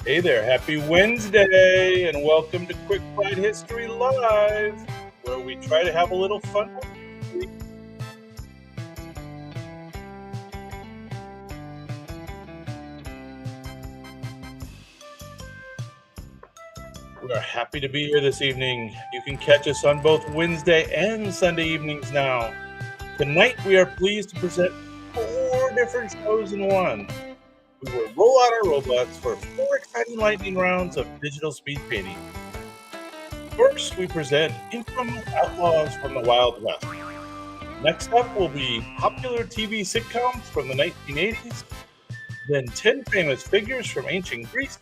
Hey there, happy Wednesday, and welcome to Quick Fried History Live, where we try to have a little fun with history. We are happy to be here this evening. You can catch us on both Wednesday and Sunday evenings now. Tonight, we are pleased to present 4 different shows in one. We will roll out our robots for 4 exciting lightning rounds of digital speed painting. First, we present infamous Outlaws from the Wild West. Next up will be popular TV sitcoms from the 1980s, then 10 famous figures from ancient Greece,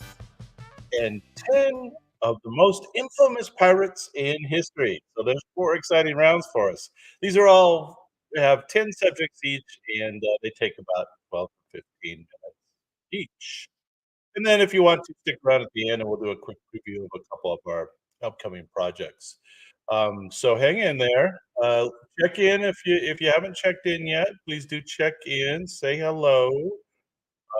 and 10 of the most infamous pirates in history. So there's 4 exciting rounds for us. These are all, they have 10 subjects each, and they take about 12 to 15 minutes each. And then if you want to stick around at the end, and we'll do a quick preview of a couple of our upcoming projects. So hang in there. Check in if you haven't checked in yet. Please do check in. Say hello.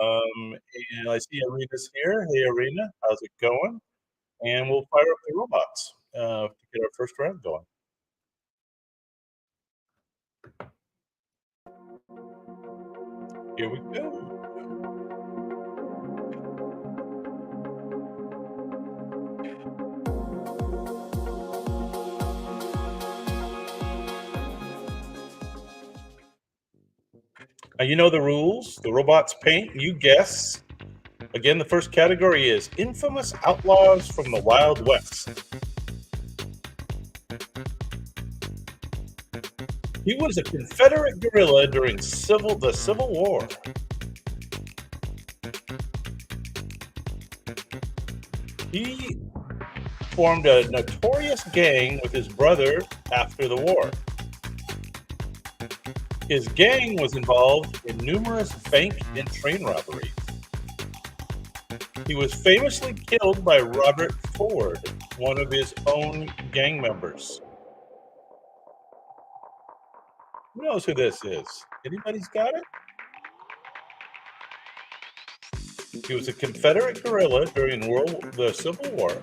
And I see Arena's here. Hey, Arena, how's it going? And we'll fire up the robots to get our first round going. Here we go. Now you know the rules. The robots paint. You guess. Again, the first category is infamous outlaws from the Wild West. He was a Confederate guerrilla during the Civil War. He formed a notorious gang with his brother after the war. His gang was involved in numerous bank and train robberies. He was famously killed by Robert Ford, one of his own gang members. Who knows who this is? Anybody's got it? He was a Confederate guerrilla during the Civil War.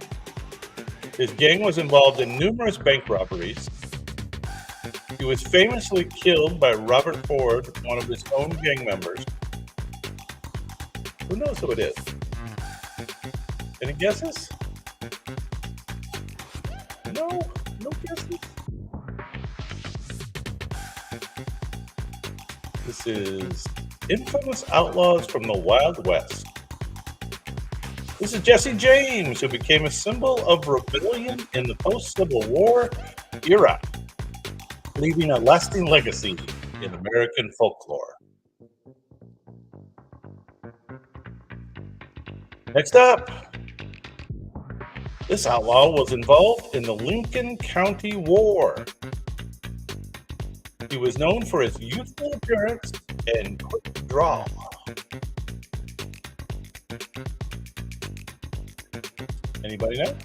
His gang was involved in numerous bank robberies. He was famously killed by Robert Ford, one of his own gang members. Who knows who it is? Any guesses? No guesses? This is infamous outlaws from the Wild West. This is Jesse James, who became a symbol of rebellion in the post-Civil War era, leaving a lasting legacy in American folklore. Next up, this outlaw was involved in the Lincoln County War. He was known for his youthful appearance and quick draw. Anybody know?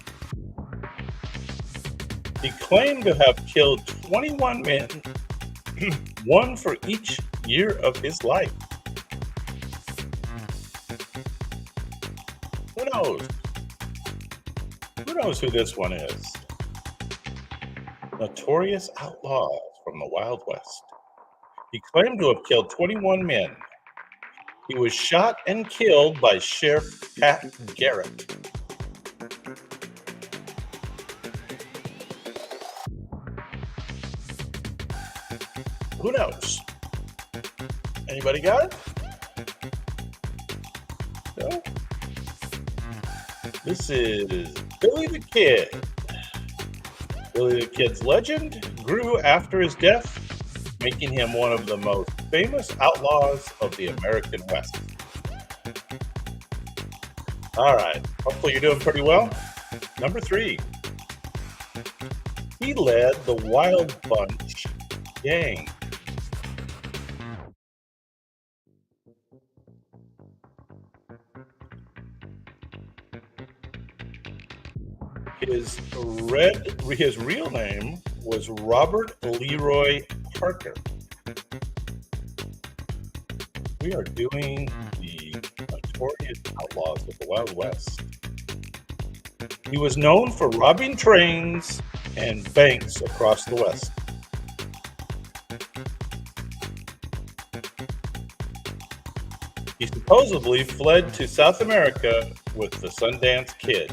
He claimed to have killed 21 men, one for each year of his life. Who knows? Who knows who this one is? Notorious outlaws from the Wild West. He claimed to have killed 21 men. He was shot and killed by Sheriff Pat Garrett. Who knows? Anybody got it? No? This is Billy the Kid. Billy the Kid's legend grew after his death, making him one of the most famous outlaws of the American West. All right, hopefully you're doing pretty well. Number 3, he led the Wild Bunch gang. His real name was Robert Leroy Parker. We are doing the notorious outlaws of the Wild West. He was known for robbing trains and banks across the West. He supposedly fled to South America with the Sundance Kid.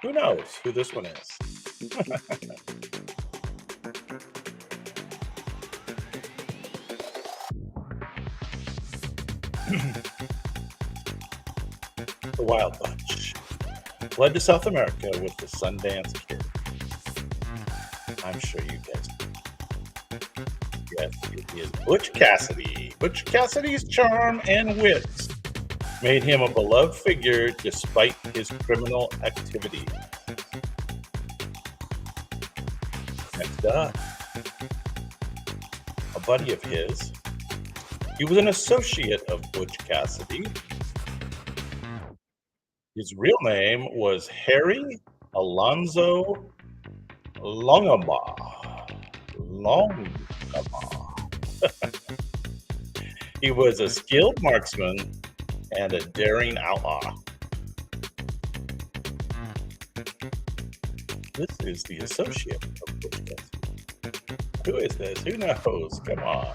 Who knows who this one is? The Wild Bunch fled to South America with the Sundance Kid. I'm sure you guys know. Yes, it is Butch Cassidy. Butch Cassidy's charm and wit made him a beloved figure despite his criminal activities. Next up, a buddy of his. He was an associate of Butch Cassidy. His real name was Harry Alonzo Longama. He was a skilled marksman and a daring outlaw. This is the associate of Butch Cassidy. Who is this? Who knows? Come on.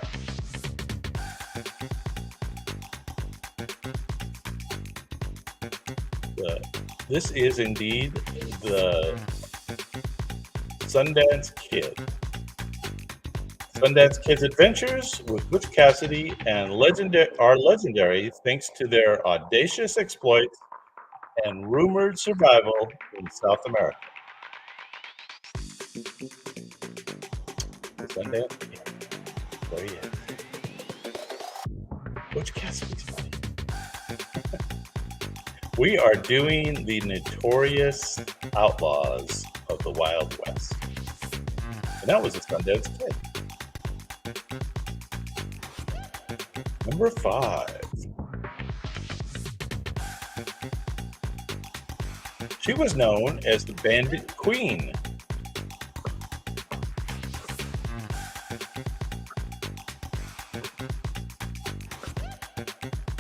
This is indeed the Sundance Kid. Sundance Kid's adventures with Butch Cassidy and are legendary thanks to their audacious exploits and rumored survival in South America. The Sundance Kid. There he is. Butch Cassidy's funny. We are doing the notorious outlaws of the Wild West. And that was the Sundance Kid. Number 5. She was known as the Bandit Queen.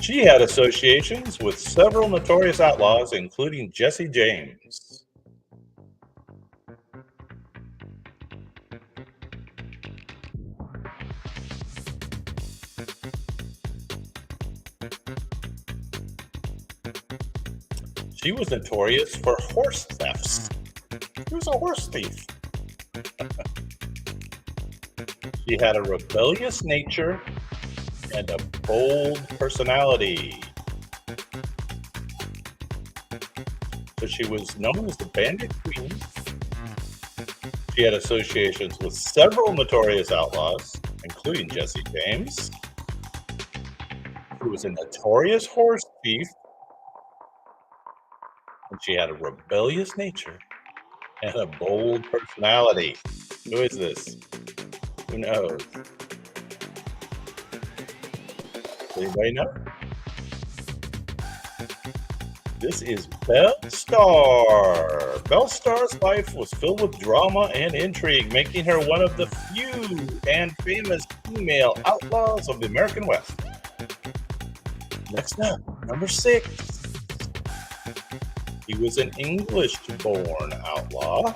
She had associations with several notorious outlaws, including Jesse James. She was notorious for horse thefts. She was a horse thief. She had a rebellious nature and a bold personality. So she was known as the Bandit Queen. She had associations with several notorious outlaws, including Jesse James. She was a notorious horse thief. And she had a rebellious nature and a bold personality. Who is this? Who knows? Anybody know? This is Belle Starr. Belle Starr's life was filled with drama and intrigue, making her one of the few and famous female outlaws of the American West. Next up, number 6. He was an English-born outlaw.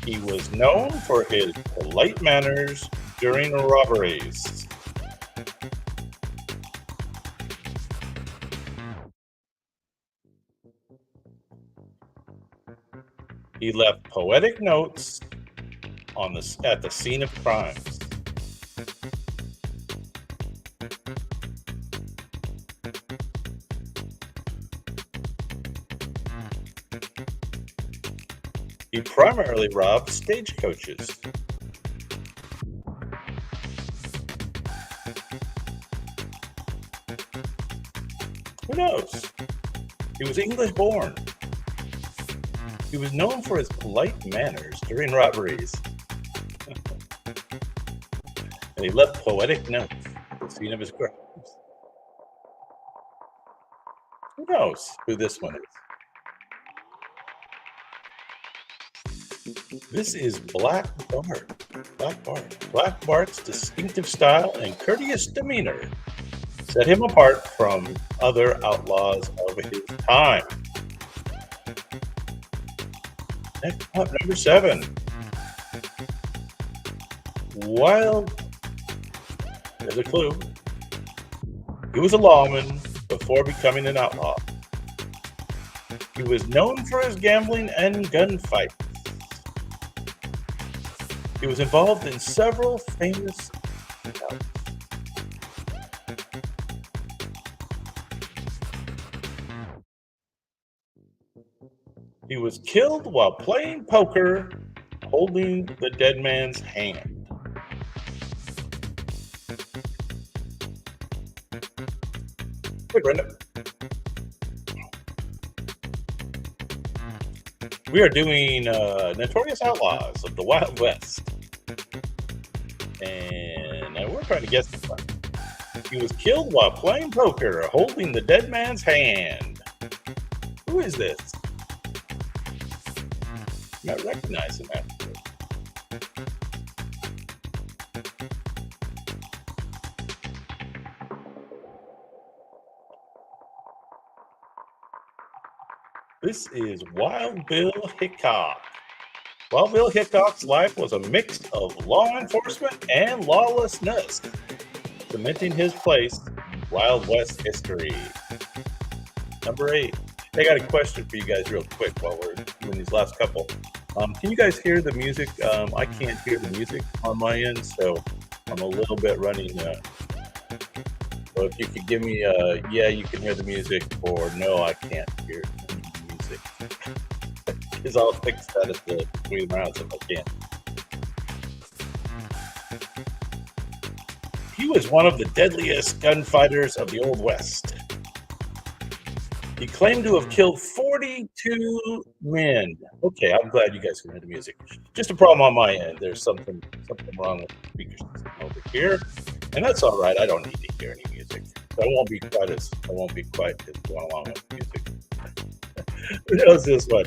He was known for his polite manners during robberies. He left poetic notes at the scene of crimes. He primarily robbed stagecoaches. Who knows? He was English-born. He was known for his polite manners during robberies. And he left poetic notes at the scene of his crimes. Who knows who this one is? This is Black Bart. Black Bart. Black Bart's distinctive style and courteous demeanor set him apart from other outlaws of his time. Next up, number 7. Wild. There's a clue. He was a lawman before becoming an outlaw. He was known for his gambling and gunfights. He was involved in several famous bouts. He was killed while playing poker, holding the dead man's hand. Hey, Brenda. We are doing Notorious Outlaws of the Wild West. And we're trying to guess this one. He was killed while playing poker, holding the dead man's hand. Who is this? I'm not recognizing that. This is Wild Bill Hickok. Wild Bill Hickok's life was a mix of law enforcement and lawlessness, cementing his place in Wild West history. Number 8. I got a question for you guys real quick while we're doing these last couple. Can you guys hear the music? I can't hear the music on my end, so I'm a little bit running. So if you could give me yeah, you can hear the music, or no, I can't hear the music. Because I'll fix that at the between rounds if I can. He was one of the deadliest gunfighters of the Old West. He claimed to have killed 42 men. Okay, I'm glad you guys can hear the music. Just a problem on my end. There's something wrong with the speaker system over here, and that's all right. I don't need to hear any music. So I won't be quite as going along with the music. Who knows this one?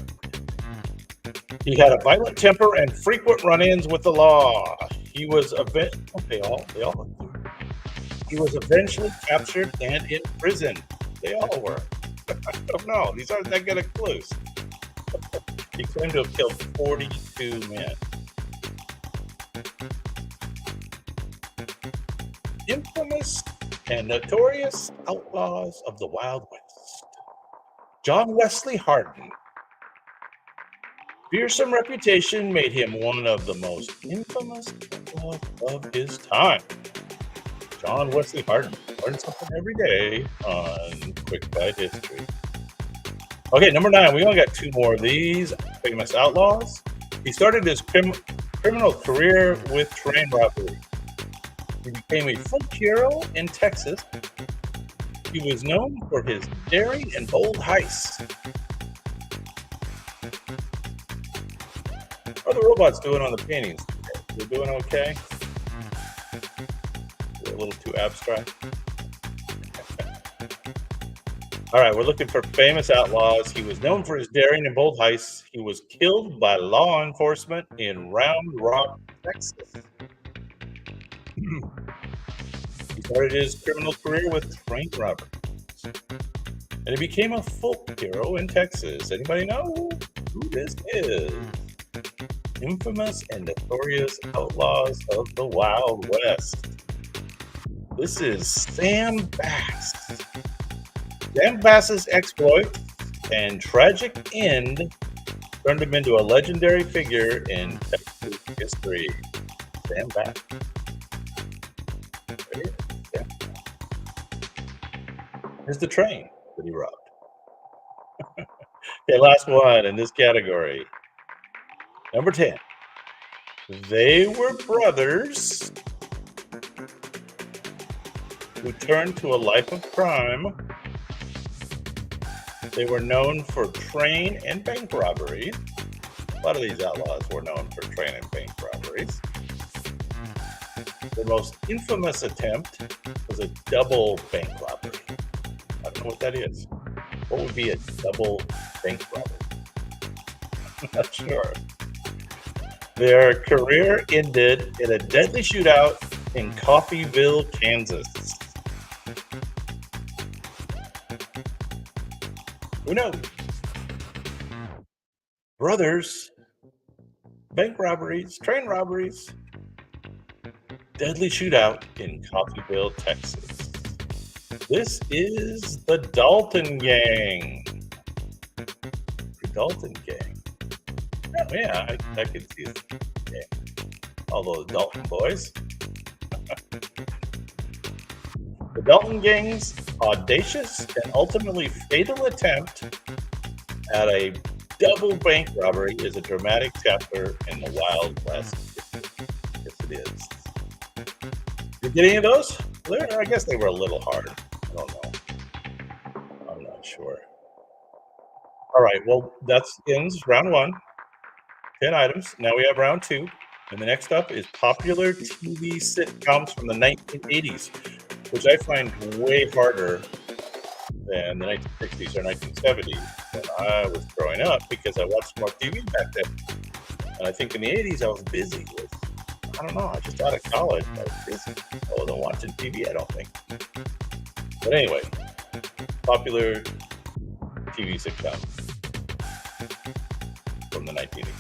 He had a violent temper and frequent run-ins with the law. He was He was eventually captured and imprisoned. They all were. I don't know. These aren't that good of clues. He claimed to have killed 42 men. Infamous and notorious outlaws of the Wild West. John Wesley Hardin. Fearsome reputation made him one of the most infamous outlaws of his time. John Wesley Hardin. Learn something every day on Quick Bite History. Okay, number 9. We only got 2 more of these famous outlaws. He started his criminal career with train robbery. He became a folk hero in Texas. He was known for his daring and bold heists. How are the robots doing on the paintings today? They're doing okay? They're a little too abstract. All right, we're looking for famous outlaws. He was known for his daring and bold heists. He was killed by law enforcement in Round Rock, Texas. He started his criminal career with train robberies. And he became a folk hero in Texas. Anybody know who this is? Infamous and notorious outlaws of the Wild West. This is Sam Bass. Sam Bass's exploit and tragic end turned him into a legendary figure in Texas history. Sam Bass. Here's the train that he robbed. Okay, last one in this category. Number 10. They were brothers who turned to a life of crime. They were known for train and bank robberies. A lot of these outlaws were known for train and bank robberies. Their most infamous attempt was a double bank robbery. I don't know what that is. What would be a double bank robbery? I'm not sure. Their career ended in a deadly shootout in Coffeyville, Kansas. Who knows? Brothers, bank robberies, train robberies, deadly shootout in Coffeyville, Texas. This is the Dalton Gang. The Dalton Gang. Oh, yeah, I could see it. Yeah. All those Dalton boys. The Dalton Gang's audacious and ultimately fatal attempt at a double bank robbery is a dramatic chapter in the Wild West. Yes, it is. Did you get any of those? I guess they were a little hard. I don't know. I'm not sure. All right. Well, that ends round one. 10 items. Now we have round two. And the next up is popular TV sitcoms from the 1980s, which I find way harder than the 1960s or 1970s when I was growing up because I watched more TV back then. And I think in the 80s I was busy with, I don't know, I just out of college. I was busy. I wasn't watching TV, I don't think. But anyway, popular TV sitcom from the 1980s.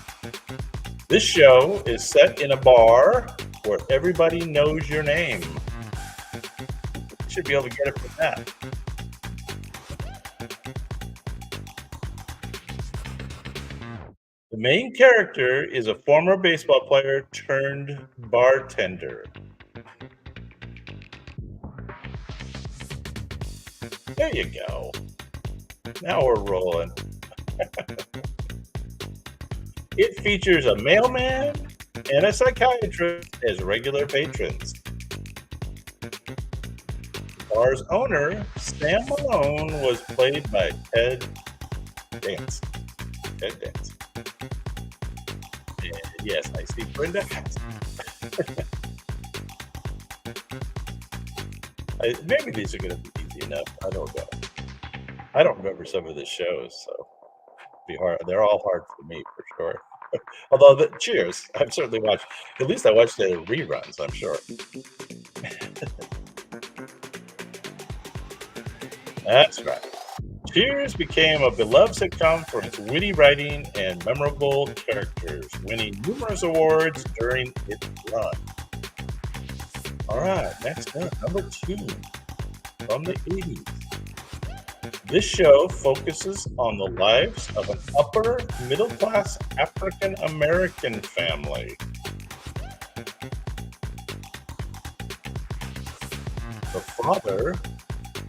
This show is set in a bar where everybody knows your name. You should be able to get it from that. The main character is a former baseball player turned bartender. There you go. Now we're rolling. It features a mailman and a psychiatrist as regular patrons. The bar's owner, Sam Malone, was played by Ted Dance. Ted Dance. And yes, I see Brenda. Maybe these are going to be easy enough. I don't know. I don't remember some of the shows, so it'll be hard. They're all hard for me for sure. Although, Cheers, I've certainly watched. At least I watched the reruns, I'm sure. That's right. Cheers became a beloved sitcom for its witty writing and memorable characters, winning numerous awards during its run. All right, next up, number 2 from the 80s. This show focuses on the lives of an upper middle class African American family. The father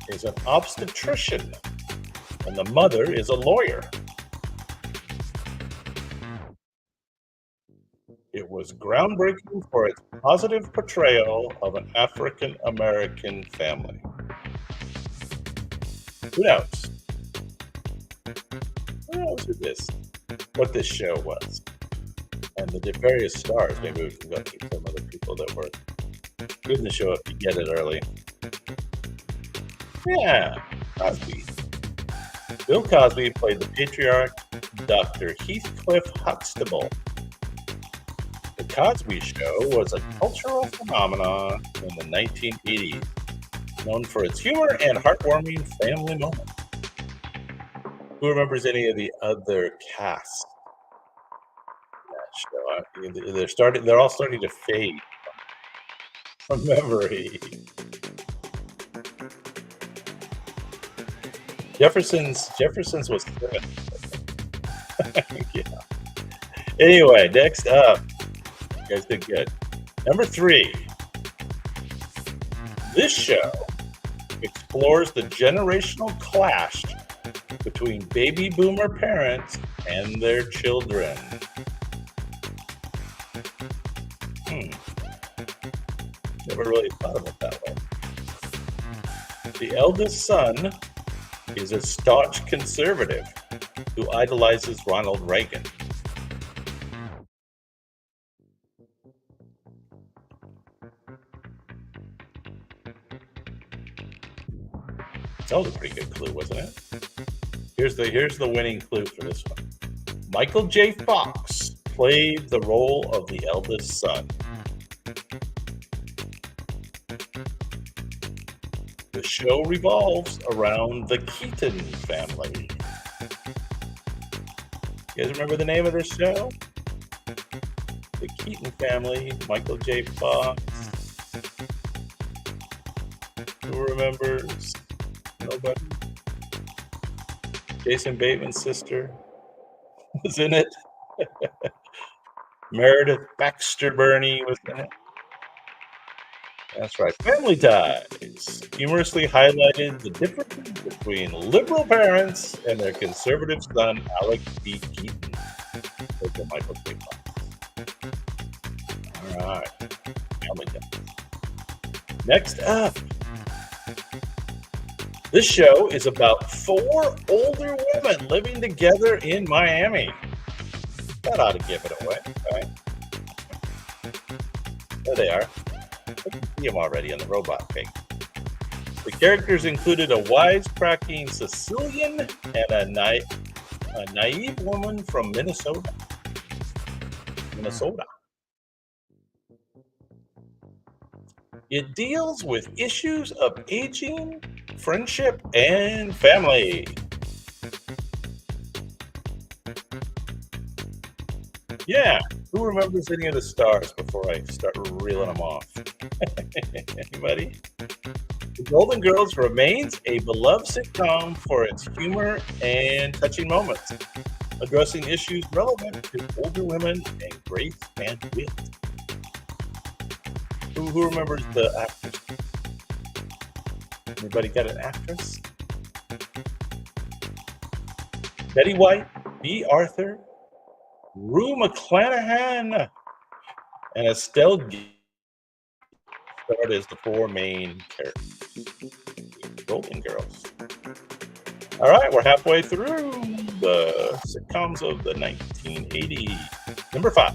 is an obstetrician and the mother is a lawyer. It was groundbreaking for its positive portrayal of an African American family. Who knows? Who knows what this show was? And the various stars. Maybe we can go through some other people that were in the show if you get it early. Yeah, Cosby. Bill Cosby played the patriarch, Dr. Heathcliff Huxtable. The Cosby Show was a cultural phenomenon in the 1980s, known for its humor and heartwarming family moments. Who remembers any of the other casts in that show? They're all starting to fade from memory. Jefferson's was 7. Yeah. Anyway, next up, you guys did good. Number 3. This show explores the generational clash between baby boomer parents and their children. Never really thought of it that way. The eldest son is a staunch conservative who idolizes Ronald Reagan. That was a pretty good clue, wasn't it? Here's the winning clue for this one. Michael J. Fox played the role of the eldest son? The show revolves around the Keaton family. You guys remember the name of this show? The Keaton family, Michael J. Fox. Who remembers? Nobody? Jason Bateman's sister was in it. Meredith Baxter Burney was in it. That's right. Family Ties humorously highlighted the differences between liberal parents and their conservative son, Alec B. Keaton. Look at Michael J. Fox. All right. Family Ties. Next up. This show is about 4 older women living together in Miami. That ought to give it away, right? There they are. I can see them already on the robot pig. The characters included a wisecracking Sicilian and a naive woman from Minnesota. It deals with issues of aging, friendship, and family. Yeah, who remembers any of the stars before I start reeling them off? Anybody? The Golden Girls remains a beloved sitcom for its humor and touching moments, addressing issues relevant to older women and grace and wit. Who remembers the actors? Anybody got an actress? Betty White, B. Arthur, Rue McClanahan, and Estelle starred as the 4 main characters. Golden Girls. All right, we're halfway through the sitcoms of the 1980s. Number 5.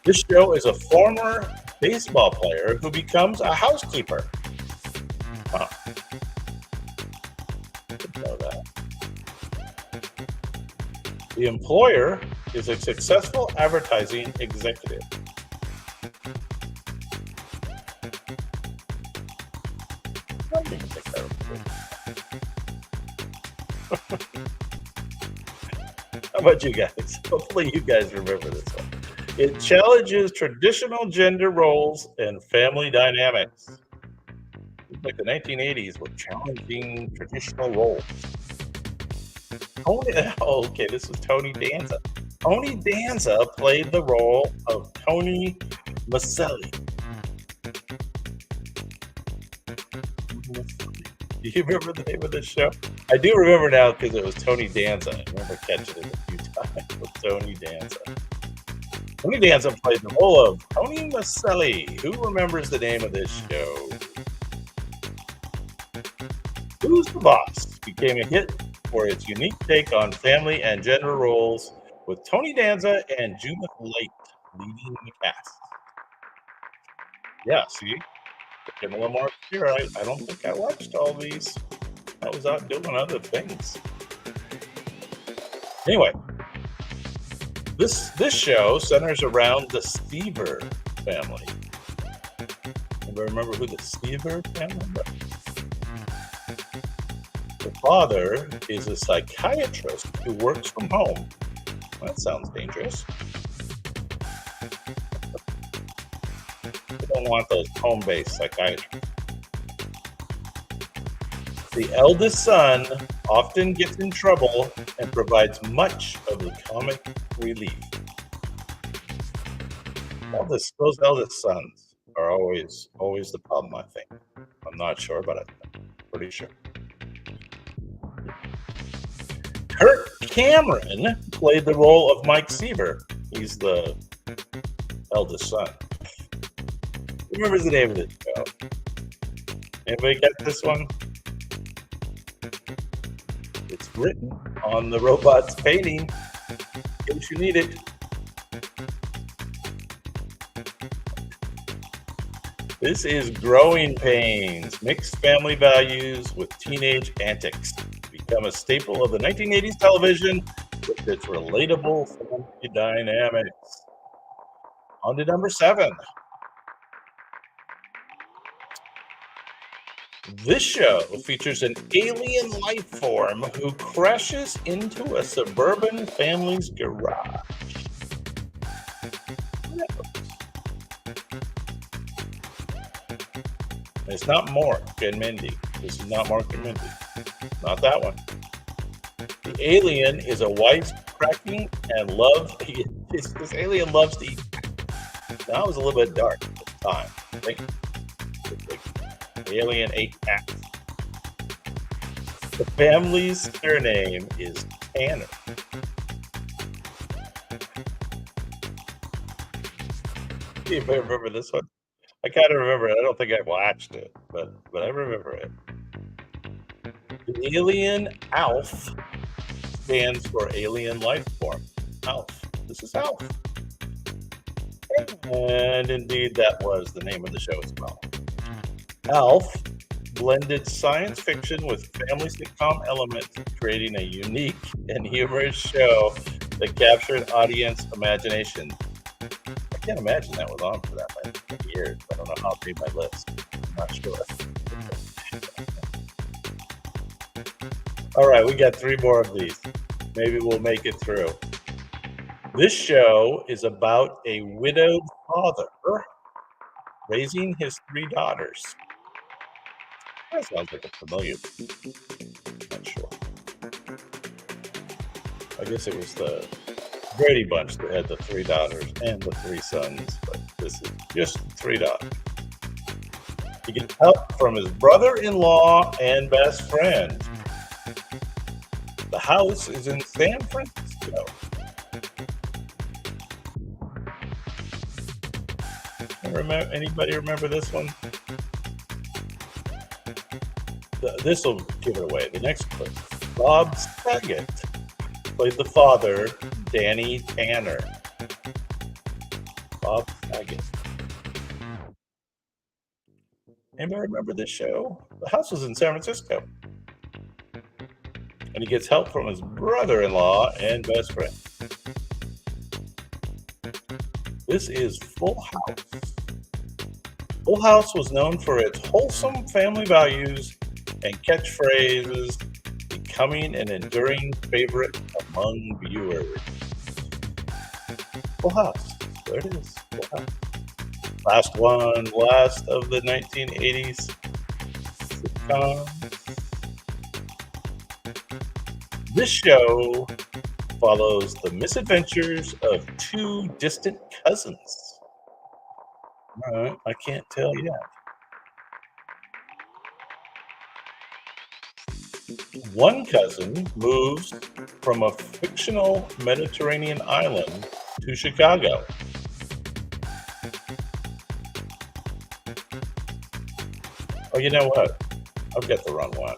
This show is a former baseball player who becomes a housekeeper. Huh. Didn't know that. The employer is a successful advertising executive. I don't even think that was good. How about you guys? Hopefully you guys remember this one. It challenges traditional gender roles and family dynamics. Like the 1980s were challenging traditional roles. Okay, this is Tony Danza. Tony Danza played the role of Tony Maselli. Do you remember the name of this show? I do remember now because it was Tony Danza. I remember catching it a few times with Tony Danza. Tony Danza played the role of Tony Maselli. Who remembers the name of this show? Who's the Boss became a hit for its unique take on family and gender roles, with Tony Danza and Judith Light leading the cast. Yeah, see? Getting a little more clear. I don't think I watched all these. I was out doing other things. Anyway, this show centers around the Seaver family. Anybody remember who the Seaver family was? The father is a psychiatrist who works from home. Well, that sounds dangerous. We don't want those home-based psychiatrists. The eldest son often gets in trouble and provides much of the comic relief. Those eldest sons are always the problem, I think. I'm not sure, but I'm pretty sure. Kirk Cameron played the role of Mike Seaver. He's the eldest son. Who remembers the name of this show? Anybody get this one? It's written on the robot's painting, in case you need it. This is Growing Pains, mixed family values with teenage antics. Become a staple of the 1980s television with its relatable family dynamics. On to number 7. This show features an alien life form who crashes into a suburban family's garage. It's not Mork and Mindy. This is not Mork and Mindy. Not that one. The alien is a wisecracking and this alien loves to eat. That was a little bit dark at the time. I think the alien ate cats. The family's surname is Tanner. You may remember this one. I kind of remember it. I don't think I watched it, but I remember it. The alien ALF stands for alien life form. ALF. This is ALF. And indeed, that was the name of the show as well. ALF blended science fiction with family sitcom elements, creating a unique and humorous show that captured audience imagination. I can't imagine that was on for that many years. I don't know how it made my list. I'm not sure. All right, we got 3 more of these. Maybe we'll make it through. This show is about a widowed father raising his 3 daughters. That sounds like a familiar. Not sure. I guess it was the Brady Bunch that had the 3 daughters and the 3 sons, but this is just 3 daughters. He gets help from his brother-in-law and best friend. The house is in San Francisco. Anybody remember this one? This will give it away. The next clip. Bob Saget played the father, Danny Tanner. Bob Saget. Anybody remember this show? The house was in San Francisco. And he gets help from his brother-in-law and best friend. This is Full House. Full House was known for its wholesome family values and catchphrases, becoming an enduring favorite among viewers. Full House. There it is. Full House. Last of the 1980s sitcoms. This show follows the misadventures of 2 distant cousins. I can't tell yet. One cousin moves from a fictional Mediterranean island to Chicago. Oh, you know what? I've got the wrong one.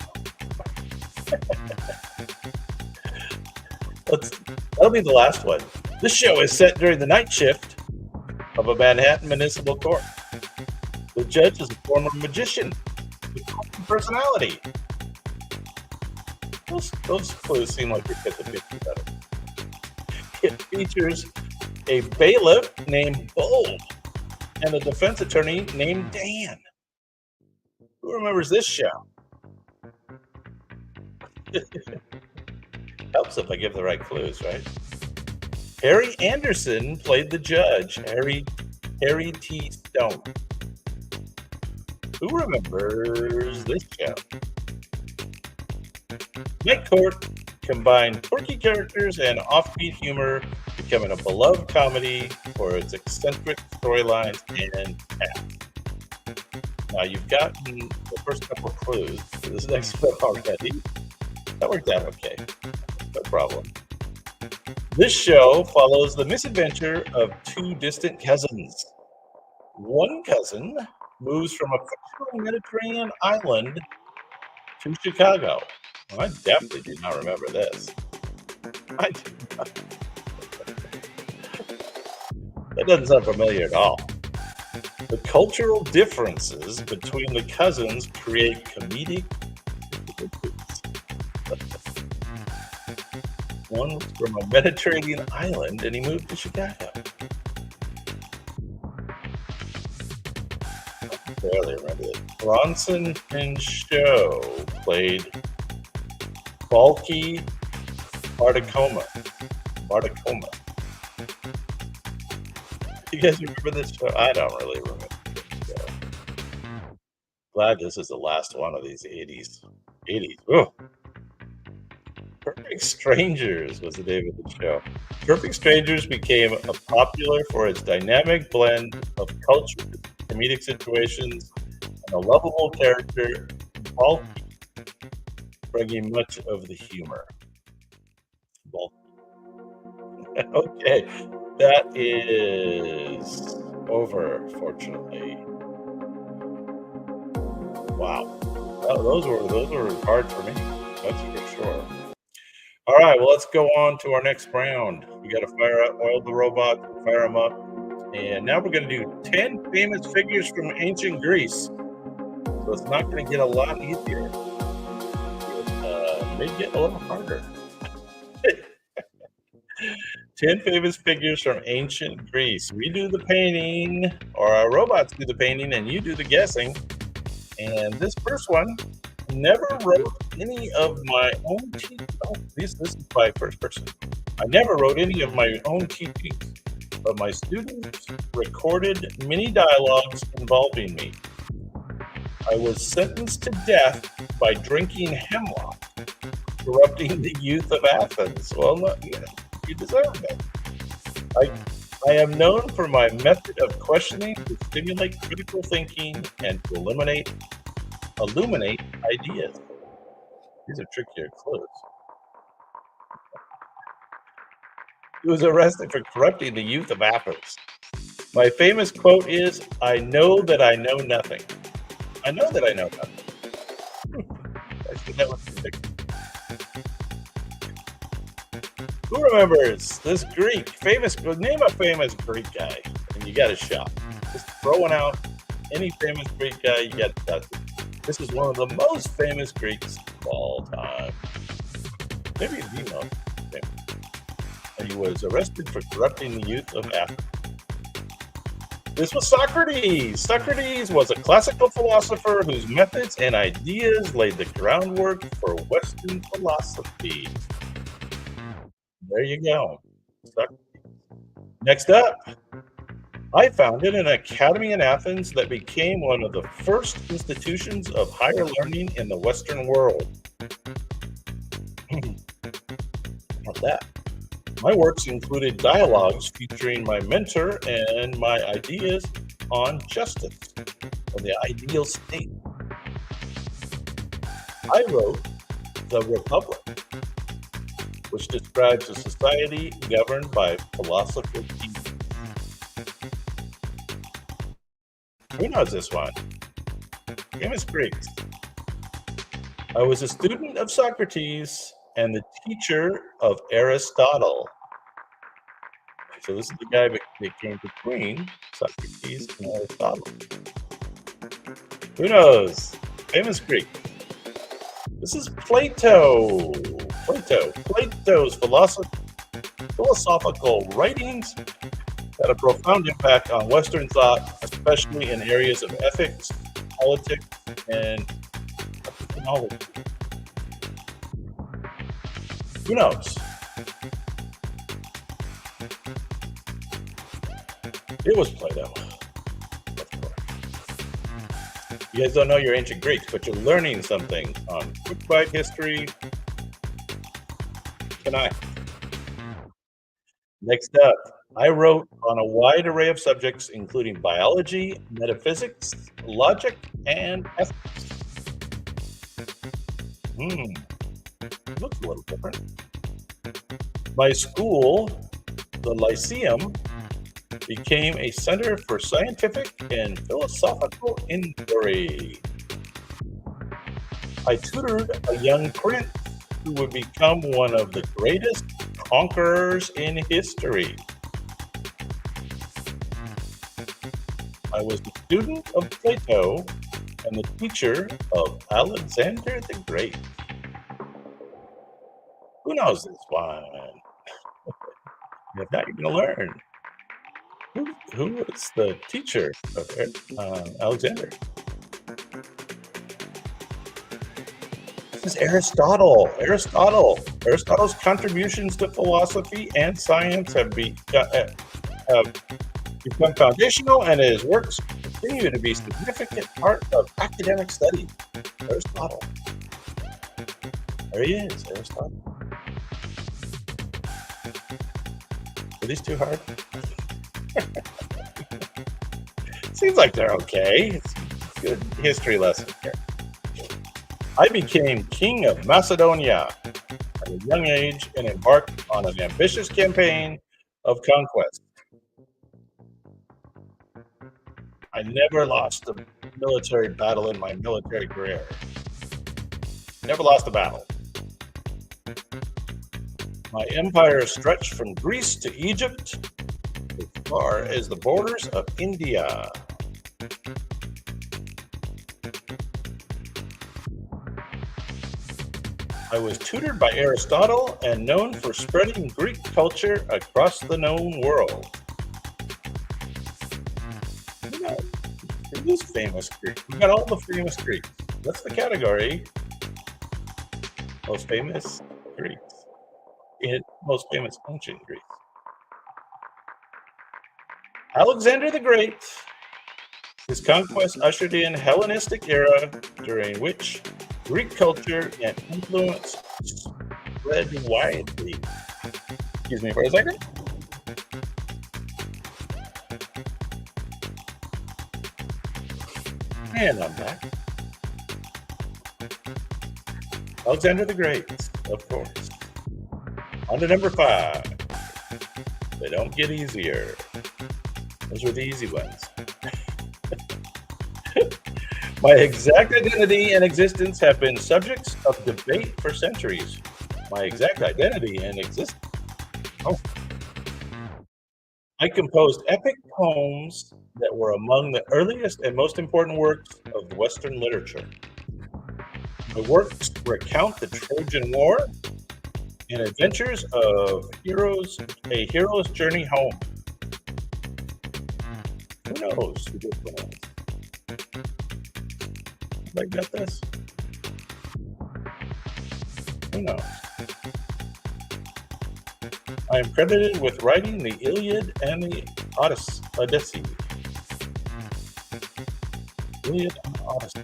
That'll be the last one. This show is set during the night shift of a Manhattan municipal court. The judge is a former magician with a personality. Those clues seem like they fit the picture better. It features a bailiff named Bold and a defense attorney named Dan. Who remembers this show? Helps if I give the right clues, right? Harry Anderson played the judge, Harry T. Stone. Who remembers this show? Night Court combined quirky characters and offbeat humor, becoming a beloved comedy for its eccentric storylines and cast. Now you've gotten the first couple of clues to this next clip already. That worked out okay. No problem. This show follows the misadventure of 2 distant cousins. One cousin moves from a fictional Mediterranean island to Chicago. Well, I definitely do not remember this. I do not. That doesn't sound familiar at all. The cultural differences between the cousins create comedic differences. One was from a Mediterranean island, and he moved to Chicago. I barely remember this. Bronson and Show played Balky Bardacoma. Bardacoma. You guys remember this show? I don't really remember this show. Glad this is the last one of these 80s. 80s. Oh. Perfect Strangers was the name of the show. Perfect Strangers became popular for its dynamic blend of culture, comedic situations, and a lovable character, Balky, bringing much of the humor. Balky. Okay, that is over, fortunately. Wow. Oh, those were hard for me. That's for sure. All right, well, let's go on to our next round. We got to oil the robots, fire them up. And now we're going to do 10 famous figures from ancient Greece. So it's not going to get a lot easier. It may get a little harder. 10 famous figures from ancient Greece. We do the painting, or our robots do the painting, and you do the guessing. And this first one, never wrote any of my own teachings. Oh, this is by first person. I never wrote any of my own teachings, but my students recorded many dialogues involving me. I was sentenced to death by drinking hemlock, corrupting the youth of Athens. Well, no, you deserve it. I am known for my method of questioning to stimulate critical thinking and to illuminate ideas. These are trickier clues. He was arrested for corrupting the youth of Athens. My famous quote is, I know that I know nothing. I know that I know nothing. I think that was ridiculous. Who remembers this name a famous Greek guy, and you got a shot. Just throwing out any famous Greek guy, you got that. This is one of the most famous Greeks of all time. Maybe the most famous. And he was arrested for corrupting the youth of Athens. This was Socrates. Socrates was a classical philosopher whose methods and ideas laid the groundwork for Western philosophy. There you go. Socrates. Next up, I founded an academy in Athens that became one of the first institutions of higher learning in the Western world. Not that. My works included dialogues featuring my mentor and my ideas on justice or the ideal state. I wrote The Republic, which describes a society governed by philosopher teachers. Who knows this one? Famous Greeks. I was a student of Socrates and the teacher of Aristotle. So this is the guy that became between Socrates and Aristotle. Who knows? Famous Greek. This is Plato. Plato's philosophical writings had a profound impact on Western thought, especially in areas of ethics, politics, and epistemology. Who knows? It was Plato. You guys don't know your ancient Greeks, but you're learning something on Quick Bite History tonight. Next up, I wrote on a wide array of subjects, including biology, metaphysics, logic, and ethics. Looks a little different. My school, the Lyceum, became a center for scientific and philosophical inquiry. I tutored a young prince who would become one of the greatest conquerors in history. I was the student of Plato and the teacher of Alexander the Great. Who knows this one? If not, you're gonna learn. Who was the teacher of Alexander? This is Aristotle. Aristotle's contributions to philosophy and science have become foundational, and his works continue to be a significant part of academic study. Aristotle. There he is, Aristotle. Are these too hard? Seems like they're okay. It's a good history lesson here. I became king of Macedonia at a young age and embarked on an ambitious campaign of conquest. I never lost a military battle in my military career. Never lost a battle. My empire stretched from Greece to Egypt as far as the borders of India. I was tutored by Aristotle and known for spreading Greek culture across the known world. Who's famous Greek? We got all the famous Greeks. That's the category. Most famous Greeks. Most famous ancient Greeks. Alexander the Great. His conquest ushered in Hellenistic era, during which Greek culture and influence spread widely. Excuse me for a second. And I'm back. Alexander the Great, of course. On to number 5. They don't get easier. Those were the easy ones. My exact identity and existence have been subjects of debate for centuries. My exact identity and existence. Oh. I composed epic poems that were among the earliest and most important works of Western literature. The works recount the Trojan War and adventures of a hero's journey home. Who knows who this one is? I got this? Who knows? I am credited with writing the Iliad and the Odyssey. Iliad and Odyssey.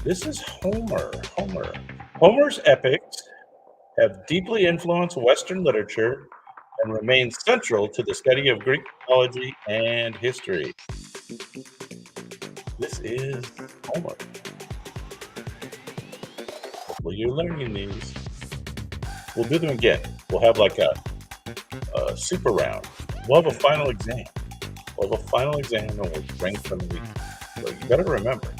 This is Homer. Homer's epics have deeply influenced Western literature and remain central to the study of Greek mythology and history. This is Homer. Hopefully you're learning these. We'll do them again. We'll have like a super round. We'll have a final exam. And we'll rank them. So you better remember.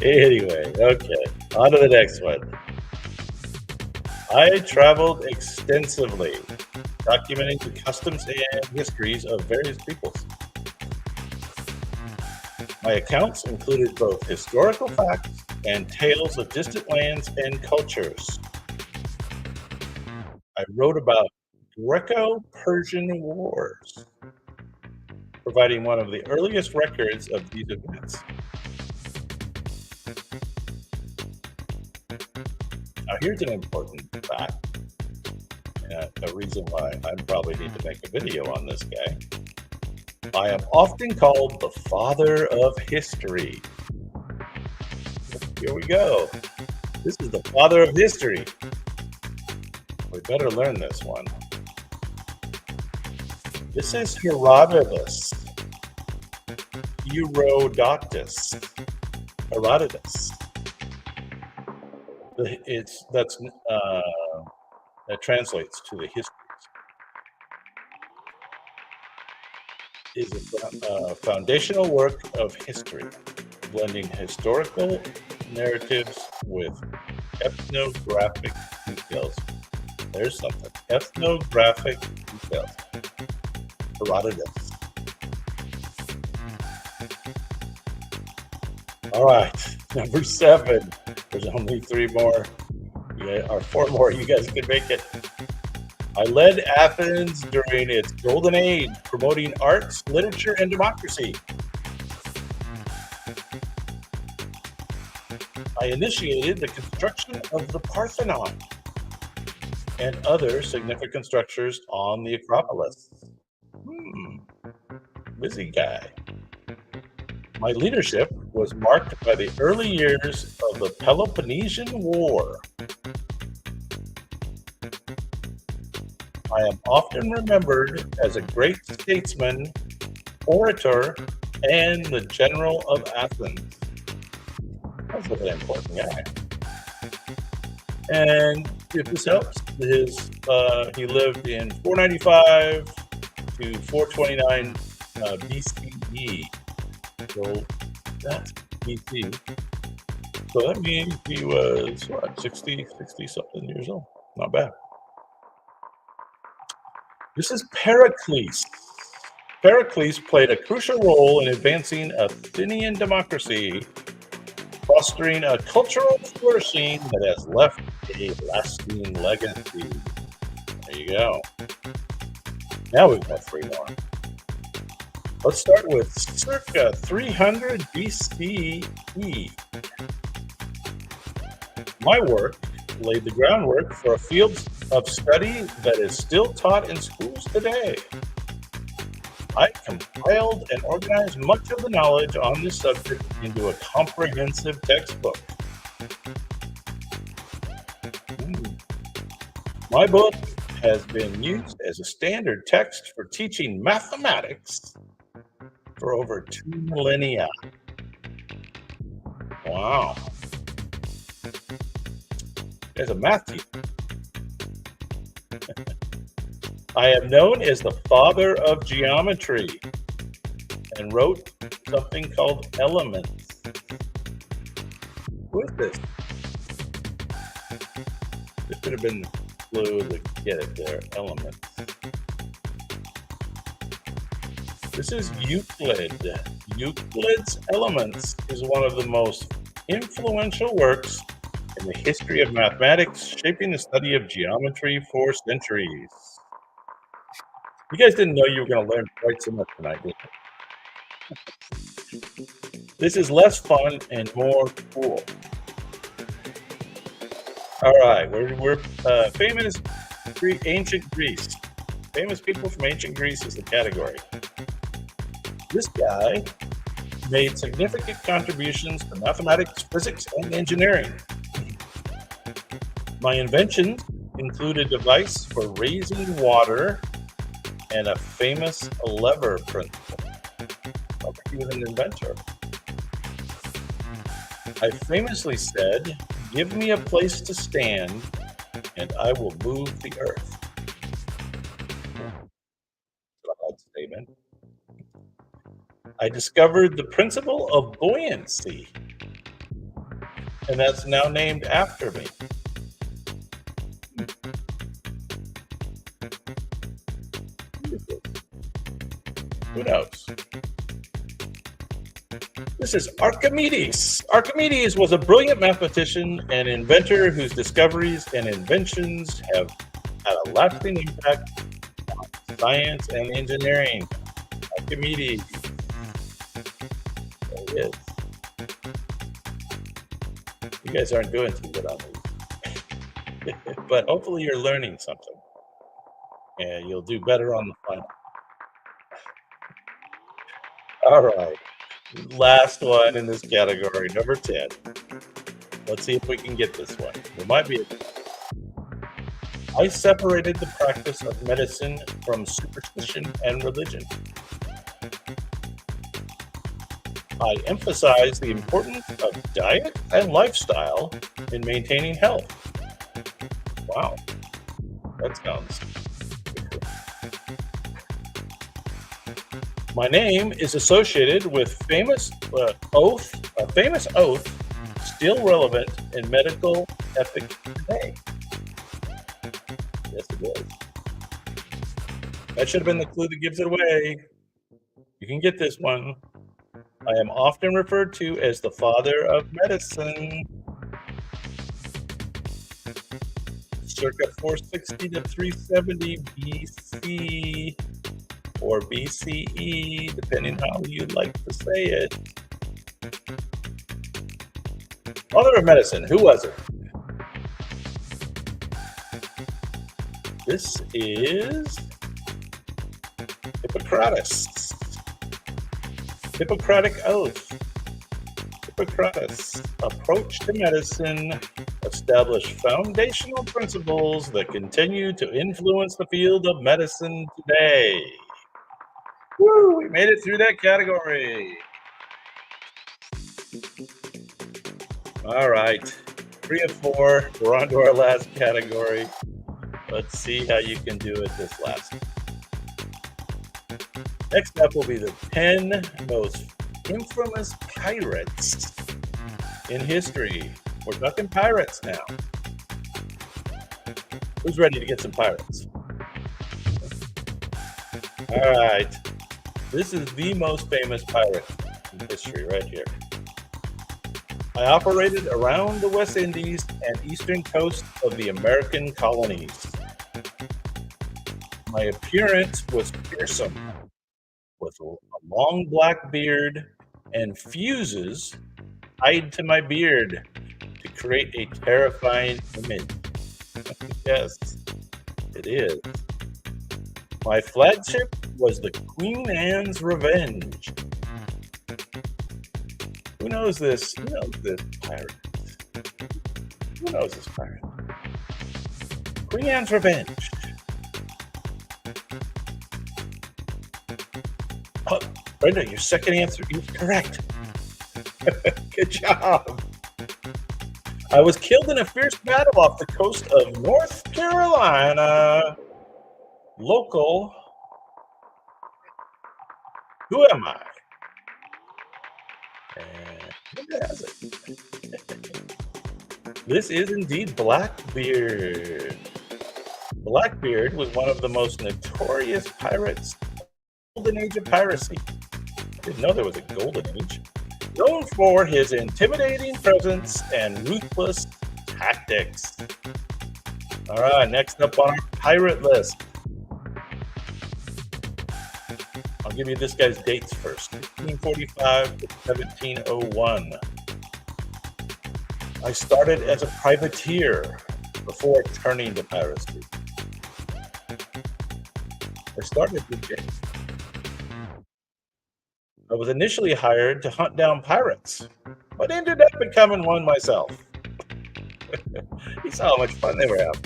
Anyway, okay. On to the next one. I traveled extensively, documenting the customs and histories of various peoples. My accounts included both historical facts and tales of distant lands and cultures. I wrote about Greco-Persian wars, providing one of the earliest records of these events. Now, here's an important fact, a reason why I probably need to make a video on this guy. I am often called the father of history. Here we go. This is the father of history. We better learn this one. This is Herodotus. Herodotus. That translates to the histories. Is a foundational work of history, blending historical narratives with ethnographic details. There's something. Ethnographic details. Herodotus. All right, number 7. There's only 3 more, or 4 more. You guys can make it. I led Athens during its golden age, promoting arts, literature, and democracy. I initiated the construction of the Parthenon and other significant structures on the Acropolis. Busy guy. My leadership was marked by the early years of the Peloponnesian War. I am often remembered as a great statesman, orator, and the general of Athens. That's a very important guy. And if this helps, he lived in 495 to 429 BCE. So that's BC. So that means he was, 60 something years old. Not bad. This is Pericles. Pericles played a crucial role in advancing Athenian democracy, fostering a cultural flourishing that has left a lasting legacy. There you go. Now we've got 3 more. Let's start with circa 300 BCE. My work laid the groundwork for a field of study that is still taught in schools today. I compiled and organized much of the knowledge on this subject into a comprehensive textbook. My book has been used as a standard text for teaching mathematics for over 2 millennia. Wow. There's a math teacher. I am known as the father of geometry and wrote something called Elements. Who is this? This could have been the clue to get it there. Elements. This is Euclid. Euclid's Elements is one of the most influential works in the history of mathematics, shaping the study of geometry for centuries. You guys didn't know you were going to learn quite so much tonight, did you? This is less fun and more cool. All right, we're famous ancient Greece. Famous people from ancient Greece is the category. This guy made significant contributions to mathematics, physics, and engineering. My inventions include a device for raising water and a famous lever principle. He was an inventor. I famously said, "Give me a place to stand, and I will move the earth." Odd statement. I discovered the principle of buoyancy, and that's now named after me. Who knows? This is Archimedes. Archimedes was a brilliant mathematician and inventor whose discoveries and inventions have had a lasting impact on science and engineering. Archimedes. There he is. You guys aren't doing too good on these. But hopefully you're learning something. And you'll do better on the final. All right. Last one in this category, number 10. Let's see if we can get this one. There might be I separated the practice of medicine from superstition and religion. I emphasize the importance of diet and lifestyle in maintaining health. Wow, that sounds good. My name is associated with a famous oath still relevant in medical ethics today. Yes, it is. That should have been the clue that gives it away. You can get this one. I am often referred to as the father of medicine. Circa 460 to 370 BC or BCE, depending how you like to say it. Father of medicine, who was it? This is Hippocrates. Hippocratic oath. Hippocrates' approach to medicine established foundational principles that continue to influence the field of medicine today. Woo, we made it through that category. All right, 3 of 4. We're on to our last category. Let's see how you can do it this last. Next up will be the 10 most infamous pirates in history. We're talking pirates now. Who's ready to get some pirates? All right. This is the most famous pirate in history right here. I operated around the West Indies and eastern coast of the American colonies. My appearance was fearsome, with a long black beard and fuses tied to my beard to create a terrifying image. Yes, it is. My flagship was the Queen Anne's Revenge. Who knows this? Who knows this pirate? Who knows this pirate? Queen Anne's Revenge. Oh, Brenda, your second answer is correct. Good job. I was killed in a fierce battle off the coast of North Carolina. Local. Who am I? And who has it? This is indeed Blackbeard. Blackbeard was one of the most notorious pirates of the golden age of piracy. Didn't know there was a golden age. Known for his intimidating presence and ruthless tactics. All right, next up on our pirate list. I'll give you this guy's dates first. 1545 to 1701. I started as a privateer before turning to piracy. I started with James. I was initially hired to hunt down pirates, but ended up becoming one myself. You saw how much fun they were having.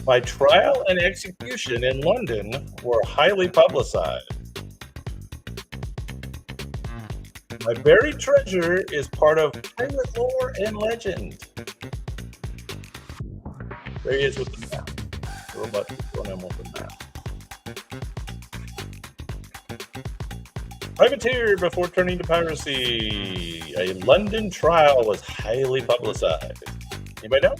My trial and execution in London were highly publicized. My buried treasure is part of pirate lore and legend. There he is with the map. The robot is going in with the map. Privateer before turning to piracy. A London trial was highly publicized. Anybody know?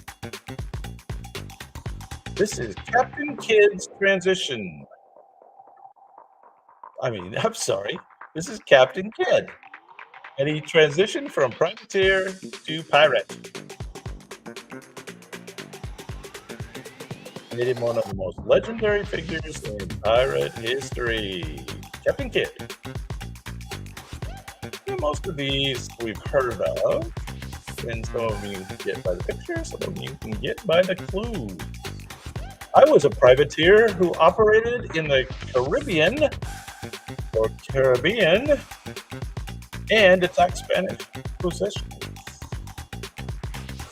This is Captain Kidd's transition. I'm sorry. This is Captain Kidd. And he transitioned from privateer to pirate. Made him one of the most legendary figures in pirate history. Captain Kidd. And most of these we've heard of, and some of you can get by the picture, some of you can get by the clues. I was a privateer who operated in the Caribbean and attacked Spanish possessions.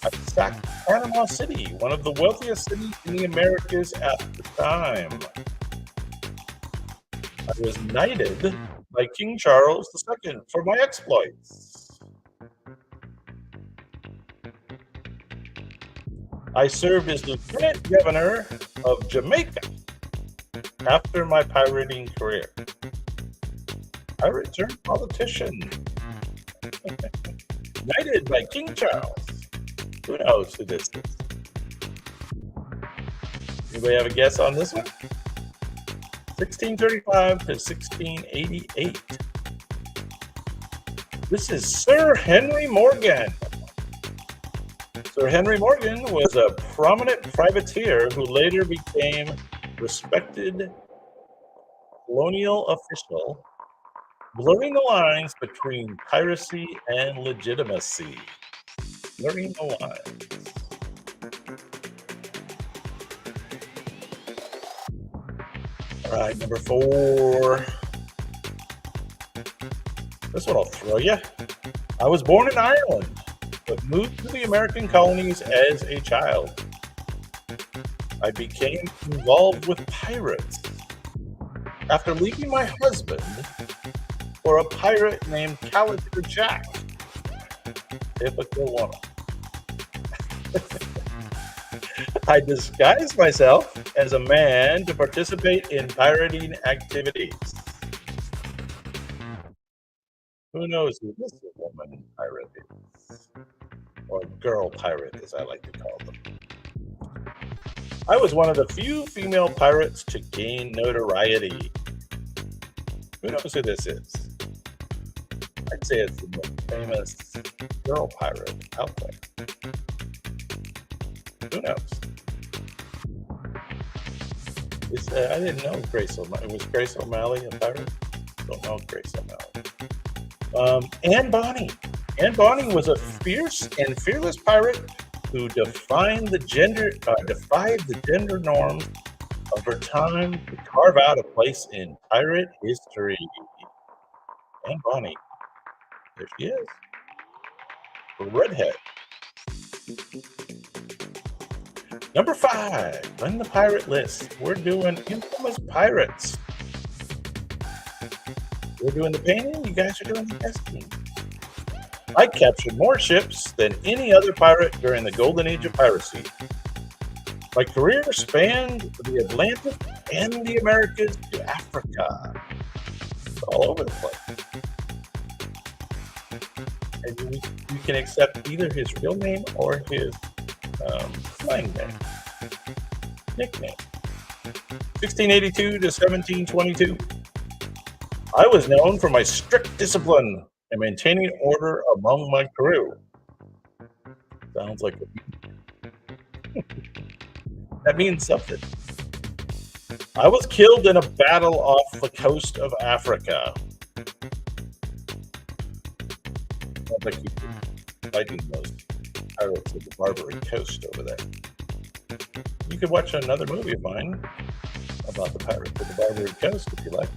I sacked Panama City, one of the wealthiest cities in the Americas at the time. I was knighted by King Charles II for my exploits. I served as Lieutenant Governor of Jamaica after my pirating career. I returned politician. Knighted by King Charles. Who knows who this is? Anybody have a guess on this one? 1635 to 1688. This is Sir Henry Morgan. Sir Henry Morgan was a prominent privateer who later became respected colonial official, blurring the lines between piracy and legitimacy. Blurring the lines. All right, number 4. This one will throw you. I was born in Ireland, but moved to the American colonies as a child. I became involved with pirates after leaving my husband for a pirate named Calico Jack. Typical woman. I disguised myself as a man to participate in pirating activities. Who knows who this woman pirate is? Or girl pirate, as I like to call them. I was one of the few female pirates to gain notoriety. Who knows who this is? I'd say it's the most famous girl pirate out there. Who knows? I didn't know Grace O'Malley. Was Grace O'Malley a pirate? Don't know Grace O'Malley. Anne Bonny. Anne Bonny was a fierce and fearless pirate who defied the gender norms of her time to carve out a place in pirate history. Anne Bonny. There she is. The redhead. Number 5 on the pirate list. We're doing infamous pirates. We're doing the painting. You guys are doing the testing. I captured more ships than any other pirate during the golden age of piracy. My career spanned the Atlantic and the Americas to Africa. It's all over the place. And you can accept either his real name or his slang name, nickname. 1682 to 1722. I was known for my strict discipline and maintaining order among my crew. Sounds like that means something. I was killed in a battle off the coast of Africa. Sounds like you're fighting those pirates of the Barbary Coast over there. You could watch another movie of mine about the pirates of the Barbary Coast if you like.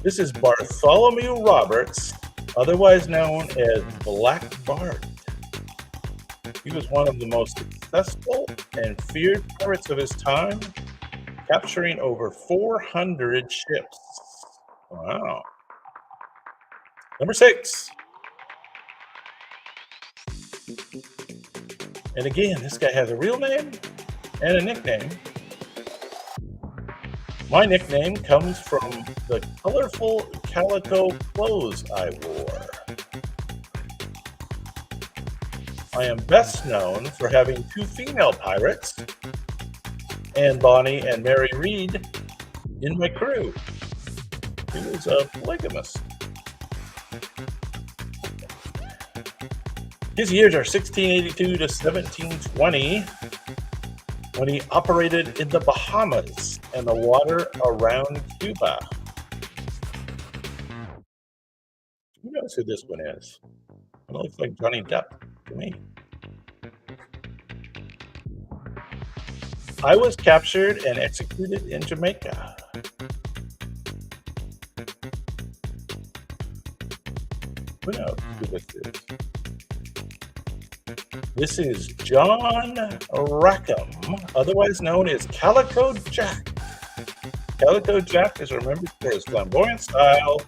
This is Bartholomew Roberts, otherwise known as Black Bart. He was one of the most successful and feared pirates of his time, capturing over 400 ships. Wow. Number 6. And again, this guy has a real name and a nickname. My nickname comes from the colorful calico clothes I wore. I am best known for having 2 female pirates, Anne Bonny and Mary Read, in my crew. He was a polygamist. His years are 1682 to 1720, when he operated in the Bahamas and the water around Cuba. Who knows who this one is? It looks like Johnny Depp to me. I was captured and executed in Jamaica. Who knows who this is? This is John Rackham, otherwise known as Calico Jack. Calico Jack is remembered for his flamboyant style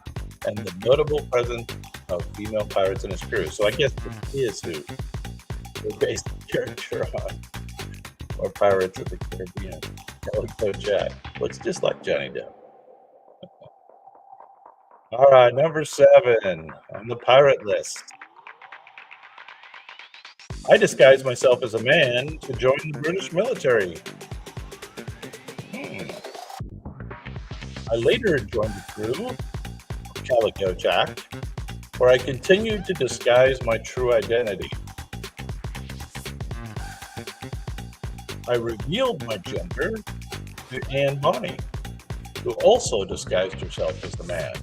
and the notable presence of female pirates in his crew. So I guess this is who they based the character on, or Pirates of the Caribbean. Calico Jack looks just like Johnny Depp. All right, number 7 on the pirate list. I disguised myself as a man to join the British military. I later joined the crew of Calico Jack, where I continued to disguise my true identity. I revealed my gender to Anne Bonny, who also disguised herself as the man.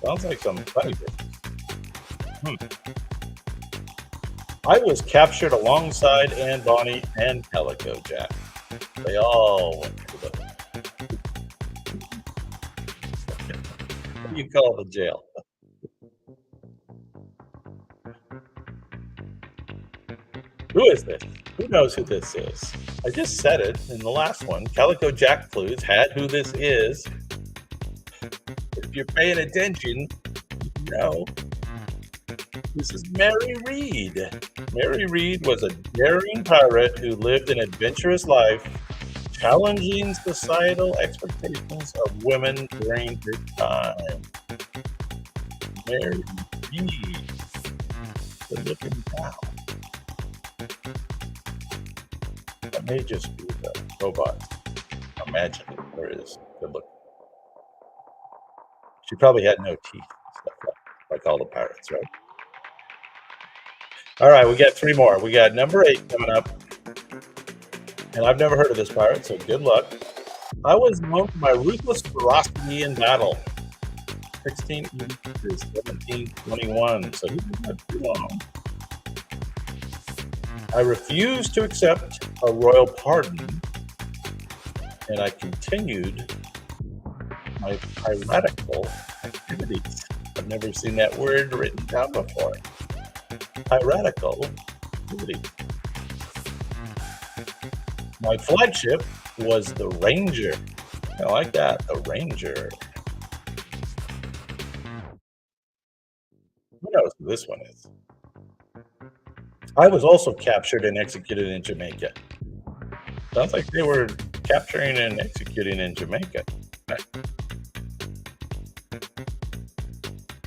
Sounds like some funny business. I was captured alongside Anne Bonny and Calico Jack. They all went to the what do you call the jail? Who is this? Who knows who this is? I just said it in the last one. Calico Jack Clues had who this is. If you're paying attention, you know. This is Mary Read. Mary Read was a daring pirate who lived an adventurous life, challenging societal expectations of women during her time. Mary Read. Good looking gal. That may just be the robot. Imagine it. There it is. Good look. She probably had no teeth, stuff like all the pirates, right? All right, we got 3 more. We got number 8 coming up. And I've never heard of this pirate, so good luck. I was known for my ruthless ferocity in battle. 1680 to 1721, so he didn't have too long. I refused to accept a royal pardon, and I continued my piratical activities. I've never seen that word written down before. Piratical activity. My flagship was the Ranger. I like that, the Ranger. Who knows who this one is? I was also captured and executed in Jamaica. Sounds like they were capturing and executing in Jamaica.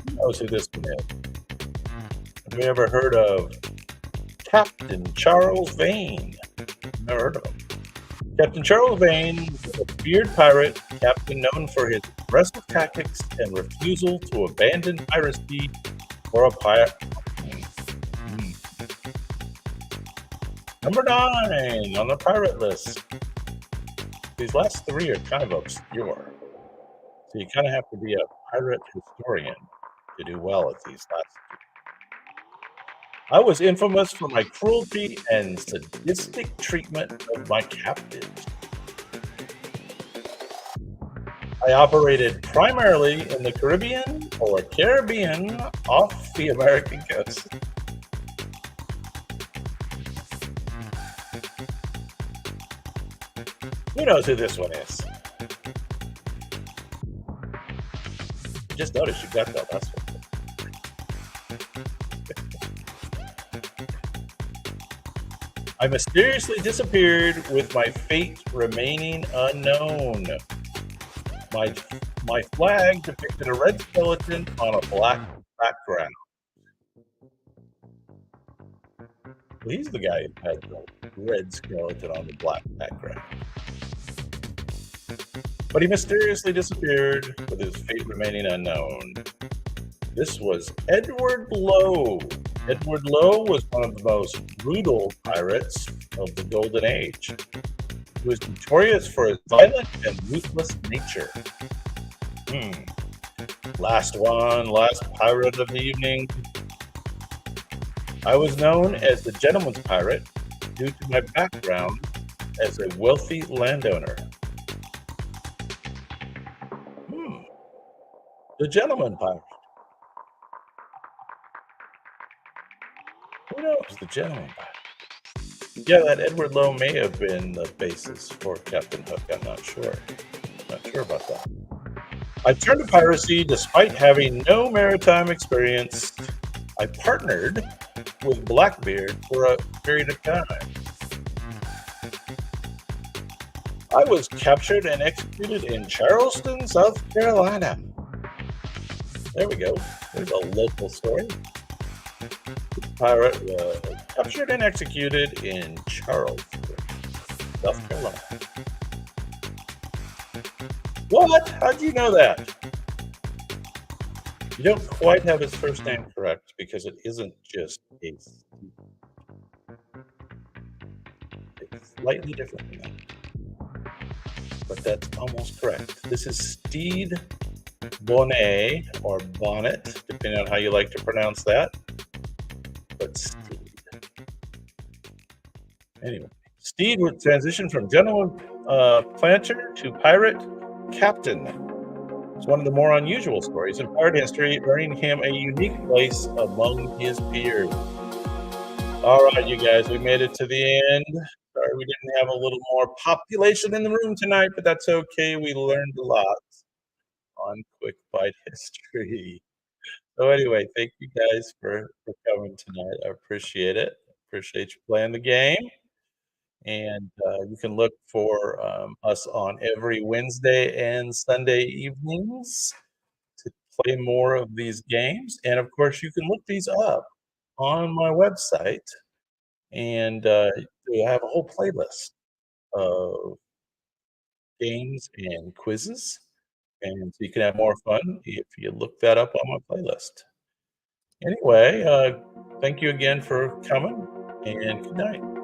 Who knows who this one is? Have you ever heard of Captain Charles Vane? Never heard of him. Captain Charles Vane was a feared pirate captain known for his aggressive tactics and refusal to abandon piracy for a pirate. Number 9 on the pirate list. These last 3 are kind of obscure. So you kind of have to be a pirate historian to do well at these last 3. I was infamous for my cruelty and sadistic treatment of my captives. I operated primarily in the Caribbean off the American coast. Who knows who this one is? Just noticed you got that last one. I mysteriously disappeared with my fate remaining unknown. My flag depicted a red skeleton on a black background. Well, he's the guy who had the red skeleton on the black background. But he mysteriously disappeared with his fate remaining unknown. This was Edward Lowe. Edward Lowe was one of the most brutal pirates of the Golden Age. He was notorious for his violent and ruthless nature. Last pirate of the evening. I was known as the Gentleman's Pirate due to my background as a wealthy landowner. The Gentleman Pirate. Who knows? The Gentleman Pirate. Yeah, that Edward Lowe may have been the basis for Captain Hook. I'm not sure. Not sure about that. I turned to piracy despite having no maritime experience. I partnered with Blackbeard for a period of time. I was captured and executed in Charleston, South Carolina. There we go. There's a local story. The pirate was captured and executed in Charleston, South Carolina. What? How'd you know that? You don't quite have his first name correct because it isn't just a Steve. It's slightly different than that, but that's almost correct. This is Steed Bonnet or Bonnet, depending on how you like to pronounce that. But Steed. Anyway, Steed would transition from gentleman planter to pirate captain. It's one of the more unusual stories in pirate history, earning him a unique place among his peers. All right, you guys, we made it to the end. Sorry we didn't have a little more population in the room tonight, but that's okay. We learned a lot on Quick Bite History. So anyway, thank you guys for coming tonight. I appreciate it. Appreciate you playing the game. And you can look for us on every Wednesday and Sunday evenings to play more of these games. And of course, you can look these up on my website, and we have a whole playlist of games and quizzes. And so you can have more fun if you look that up on my playlist. Anyway, thank you again for coming, and good night.